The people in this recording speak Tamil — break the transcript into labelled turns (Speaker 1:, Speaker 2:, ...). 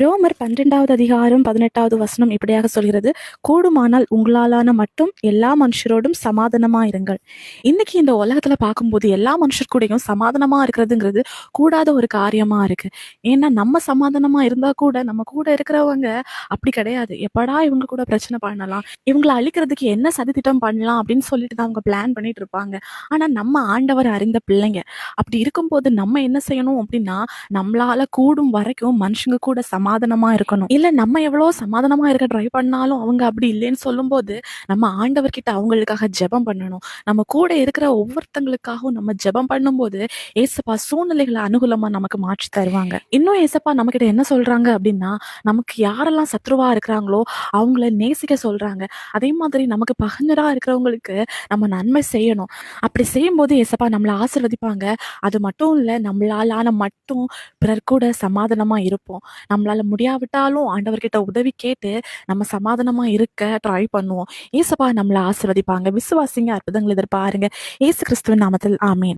Speaker 1: ரோமர் 12வது அதிகாரம் 18வது வசனம் இப்படியாக சொல்கிறது, கூடுமானால் உங்களாலான மட்டும் எல்லா மனுஷரோடும் சமாதானமா இருங்கள். இன்னைக்கு இந்த உலகத்துல பார்க்கும்போது எல்லா மனுஷர் கூடயும் சமாதானமா இருக்கிறதுங்கிறது கூடாத ஒரு காரியமா இருக்கு. ஏன்னா நம்ம சமாதானமா இருந்தா கூட நம்ம கூட இருக்கிறவங்க அப்படி கிடையாது. எப்படா இவங்க கூட பிரச்சனை பண்ணலாம், இவங்களை அழிக்கிறதுக்கு என்ன சதித்திட்டம் பண்ணலாம் அப்படின்னு சொல்லிட்டு தான் அவங்க பிளான் பண்ணிட்டு இருப்பாங்க. ஆனா நம்ம ஆண்டவர் அறிந்த பிள்ளைங்க. அப்படி இருக்கும்போது நம்ம என்ன செய்யணும் அப்படின்னா, நம்மளால கூடும் வரைக்கும் மனுஷங்க கூட சமாதானமா இருக்கணும். இல்ல நம்ம எவ்வளவு சமாதானமா இருக்க ட்ரை பண்ணாலும் அவங்க அப்படி இல்லைன்னு சொல்லும்போது நம்ம ஆண்டவர்கிட்ட அவங்களுக்காக ஜெபம் பண்ணணும். நம்ம கூட இருக்கிற ஒவ்வொருத்தங்களுக்காகவும் நம்ம ஜெபம் பண்ணும்போது ஏசப்பா சூழ்நிலைகளை அனுகூலமா நமக்கு மாற்றி தருவாங்க. இன்னும் ஏசப்பா நம்ம கிட்ட என்ன சொல்றாங்க அப்படின்னா, நமக்கு யாரெல்லாம் சத்ருவா இருக்கிறாங்களோ அவங்கள நேசிக்க சொல்றாங்க. அதே மாதிரி நமக்கு பகைஞரா இருக்கிறவங்களுக்கு நம்ம நன்மை செய்யணும். அப்படி செய்யும்போது ஏசப்பா நம்மளை ஆசீர்வதிப்பாங்க. அது மட்டும் இல்ல, நம்மளால மட்டும் பிறர் கூட சமாதானமா இருப்போம். நம்மளால முடியாவிட்டாலும் ஆண்டவர்கிட்ட உதவி கேட்டு நம்ம சமாதானமா இருக்க ட்ரை பண்ணுவோம். ஏசப்பா நம்மளை ஆசீர்வதிப்பாங்க. விசுவாசிங்க, அற்புதங்கள் எதிர்பாருங்க. இயேசு கிறிஸ்துவின் நாமத்தில் ஆமென்.